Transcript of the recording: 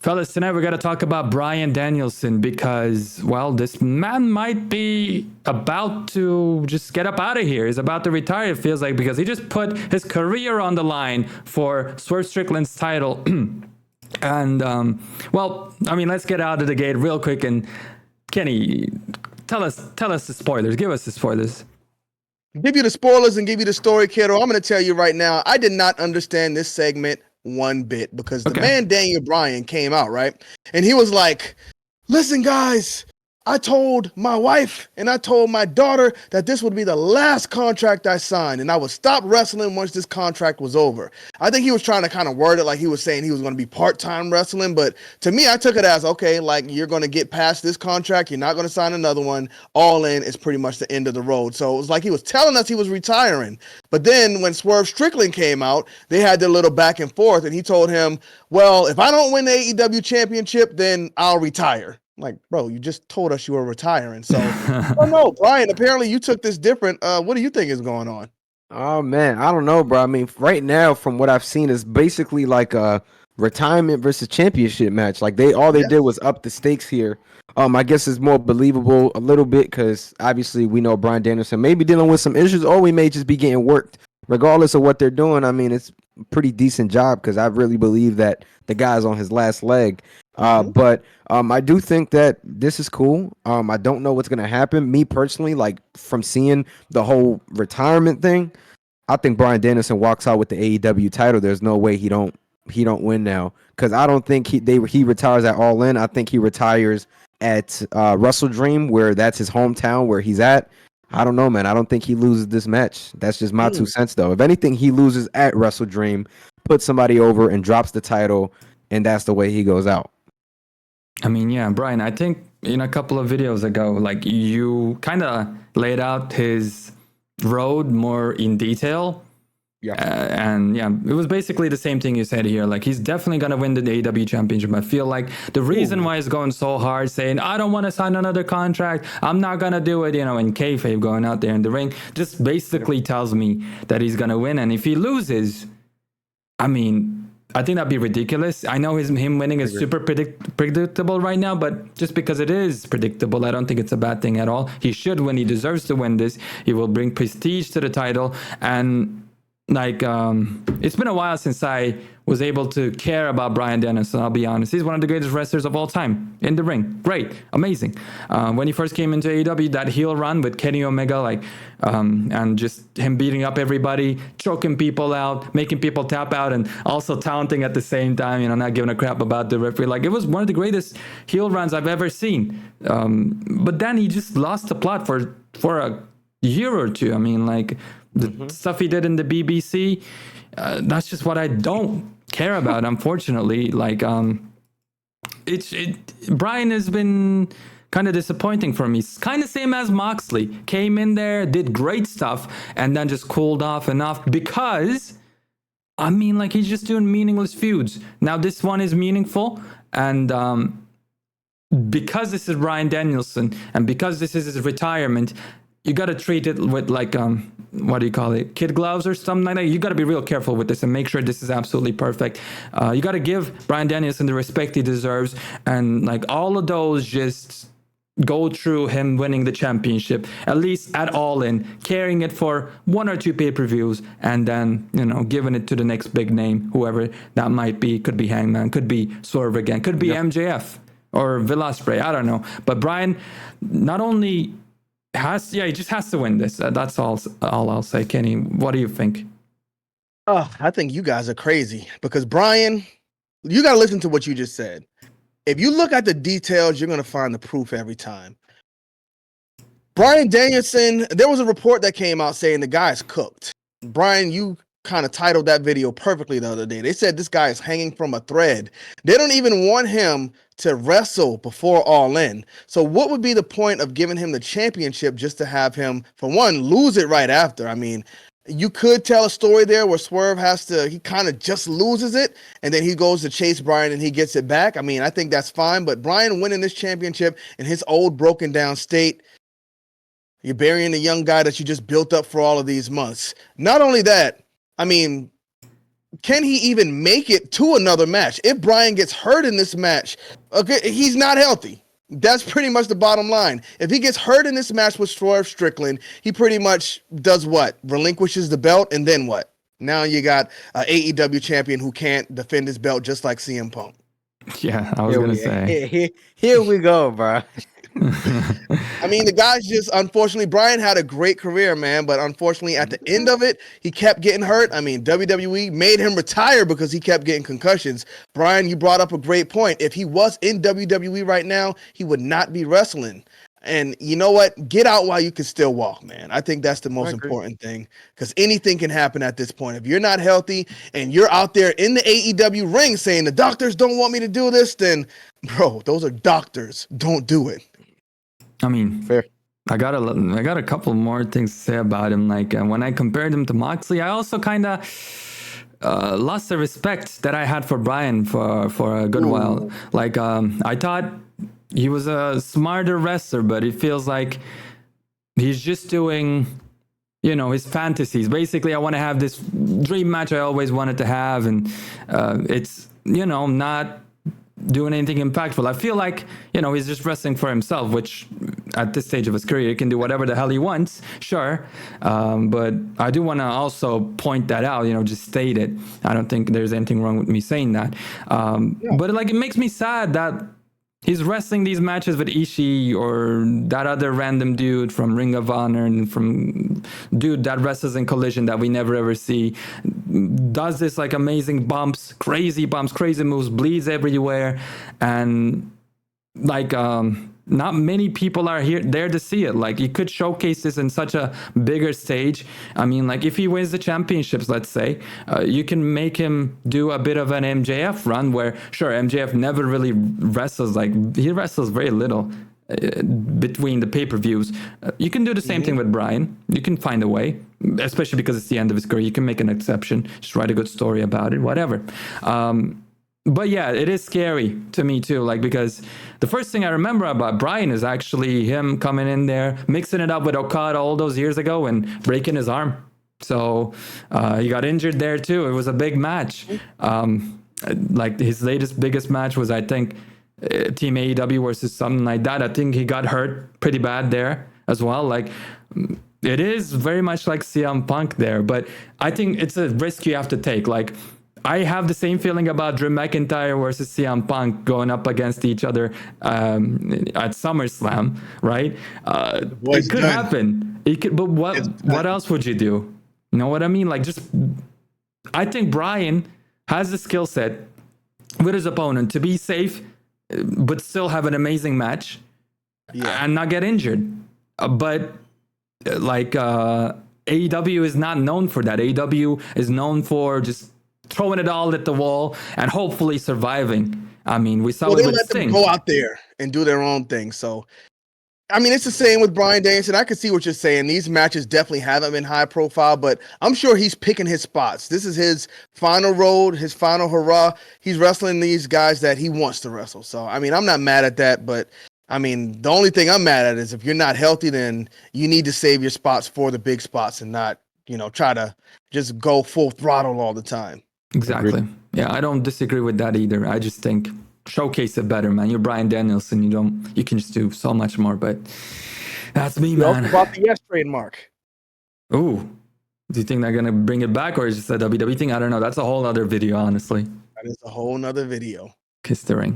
Fellas, tonight we got to talk about Bryan Danielson because, well, this man might be about to just get up out of here. He's about to retire, it feels like, because he just put his career on the line for Swerve Strickland's title. And, well, I mean, let's get out of the gate real quick. And Kenny, tell us the spoilers. Give us the spoilers. Give you the spoilers and give you the story, kiddo. I'm going to tell you right now, I did not understand this segment one bit because the man Daniel Bryan came out, right? And he was like, listen, guys, I told my wife and I told my daughter that this would be the last contract I signed and I would stop wrestling once this contract was over. I think he was trying to kind of word it like he was saying he was going to be part-time wrestling, but to me, I took it as, okay, like you're going to get past this contract, you're not going to sign another one. All in is pretty much the end of the road. So it was like he was telling us he was retiring. But then when Swerve Strickland came out, they had their little back and forth and he told him, well, if I don't win the AEW championship, then I'll retire. Like, bro, you just told us you were retiring. So, oh no, Bryan, apparently you took this different. What do you think is going on? Oh, man, I don't know, bro. I mean, right now, from what I've seen, is basically like a retirement versus championship match. Like, they did was up the stakes here. I guess it's more believable a little bit because obviously we know Bryan Danielson may be dealing with some issues or we may just be getting worked. Regardless of what they're doing, I mean, it's a pretty decent job because I really believe that the guy's on his last leg. But I do think that this is cool. I don't know what's going to happen. Me personally, like from seeing the whole retirement thing, I think Bryan Danielson walks out with the AEW title. There's no way he don't win now because I don't think he retires at All In. I think he retires at Wrestle Dream, where that's his hometown, where he's at. I don't know, man. I don't think he loses this match. That's just my 2 cents, though. If anything, he loses at Wrestle Dream, puts somebody over, and drops the title, and that's the way he goes out. I mean, yeah, Bryan, I think in a couple of videos ago, like you kind of laid out his road more in detail. Yeah. And yeah, it was basically the same thing you said here. Like he's definitely going to win the AEW championship. I feel like the reason why he's going so hard saying, I don't want to sign another contract, I'm not going to do it, in kayfabe going out there in the ring, just basically tells me that he's going to win. And if he loses, I mean, I think that'd be ridiculous. I know him winning is super predictable right now, but just because it is predictable, I don't think it's a bad thing at all. He should win. He deserves to win this. He will bring prestige to the title. And like, it's been a while since I was able to care about Bryan Danielson, I'll be honest. He's one of the greatest wrestlers of all time in the ring. Great, amazing. When he first came into AEW, that heel run with Kenny Omega, and just him beating up everybody, choking people out, making people tap out, and also taunting at the same time, not giving a crap about the referee. Like, it was one of the greatest heel runs I've ever seen. But then he just lost the plot for a year or two. I mean, like, the stuff he did in the BBC, that's just what I don't care about, unfortunately. Like, Bryan has been kind of disappointing for me. It's kind of same as Moxley. Came in there, did great stuff, and then just cooled off and off because, I mean, like, he's just doing meaningless feuds. Now this one is meaningful, and because this is Bryan Danielson, and because this is his retirement, you got to treat it with, like, what do you call it? Kid gloves or something like that. You got to be real careful with this and make sure this is absolutely perfect. You got to give Bryan Danielson the respect he deserves. And, like, all of those just go through him winning the championship, at least at All In, carrying it for 1 or 2 pay-per-views, and then, giving it to the next big name, whoever that might be. Could be Hangman, could be Swerve again, could be MJF or Will Ospreay. I don't know. But Bryan not only he just has to win this. That's all I'll say. Kenny, what do you think? I think you guys are crazy because Bryan, you got to listen to what you just said. If you look at the details, you're going to find the proof every time. Bryan Danielson, there was a report that came out saying the guy's cooked. Bryan, you kind of titled that video perfectly the other day. They said this guy is hanging from a thread. They don't even want him to wrestle before All In. So what would be the point of giving him the championship just to have him, for one, lose it right after? I mean, you could tell a story there where Swerve he kind of just loses it, and then he goes to chase Bryan and he gets it back. I mean, I think that's fine, but Bryan winning this championship in his old broken down state, you're burying the young guy that you just built up for all of these months. Not only that, I mean, can he even make it to another match? If Bryan gets hurt in this match, okay, he's not healthy. That's pretty much the bottom line. If he gets hurt in this match with Swerve Strickland, he pretty much does what? Relinquishes the belt, and then what? Now you got an AEW champion who can't defend his belt just like CM Punk. Yeah, I was going to say. Here we go, bro. I mean, the guy's just, unfortunately, Bryan had a great career, man, but unfortunately at the end of it, he kept getting hurt. I mean, WWE made him retire because he kept getting concussions. Bryan, you brought up a great point. If he was in WWE right now, he would not be wrestling. And you know what? Get out while you can still walk, man. I think that's the most important thing, because anything can happen at this point. If you're not healthy and you're out there in the AEW ring saying the doctors don't want me to do this, then, bro, those are doctors. Don't do it. I mean, Fair. I got a couple more things to say about him. Like when I compared him to Moxley, I also kind of lost the respect that I had for Bryan for a good while. Like I thought he was a smarter wrestler, but it feels like he's just doing, his fantasies. Basically, I want to have this dream match I always wanted to have, and it's not doing anything impactful. I feel like, he's just wrestling for himself, which at this stage of his career, he can do whatever the hell he wants, sure. But I do want to also point that out, just state it. I don't think there's anything wrong with me saying that. But it makes me sad that he's wrestling these matches with Ishii or that other random dude from Ring of Honor and from dude that wrestles in Collision that we never ever see. Does this amazing bumps, crazy moves, bleeds everywhere, and not many people are there to see it. Like, you could showcase this in such a bigger stage. I mean, if he wins the championships, let's say, you can make him do a bit of an MJF run where, sure, MJF never really wrestles. He wrestles very little between the pay-per-views. You can do the same thing with Bryan. You can find a way, especially because it's the end of his career. You can make an exception, just write a good story about it, whatever. But yeah, it is scary to me too, because the first thing I remember about Bryan is actually him coming in there, mixing it up with Okada all those years ago and breaking his arm. So he got injured there too. It was a big match. His biggest match was, I think, Team AEW versus something like that. I think he got hurt pretty bad there as well. It is very much like CM Punk there, but I think it's a risk you have to take. I have the same feeling about Drew McIntyre versus CM Punk going up against each other at SummerSlam, right? It could happen. But what else would you do? You know what I mean? I think Bryan has the skill set with his opponent to be safe, but still have an amazing match and not get injured. But AEW is not known for that. AEW is known for just throwing it all at the wall and hopefully surviving. I mean, we saw it with They let them go out there and do their own thing. So, I mean, it's the same with Bryan Danielson. I can see what you're saying. These matches definitely haven't been high profile, but I'm sure he's picking his spots. This is his final road, his final hurrah. He's wrestling these guys that he wants to wrestle. So, I mean, I'm not mad at that, but I mean, the only thing I'm mad at is if you're not healthy, then you need to save your spots for the big spots and not, try to just go full throttle all the time. Exactly. Yeah, I don't disagree with that either. I just think showcase it better, man. You're Bryan Danielson. You can just do so much more. But that's me, man. About the yes trademark. Ooh, do you think they're gonna bring it back, or is it just a WWE thing? I don't know. That's a whole other video, honestly. That is a whole nother video. Kissthering.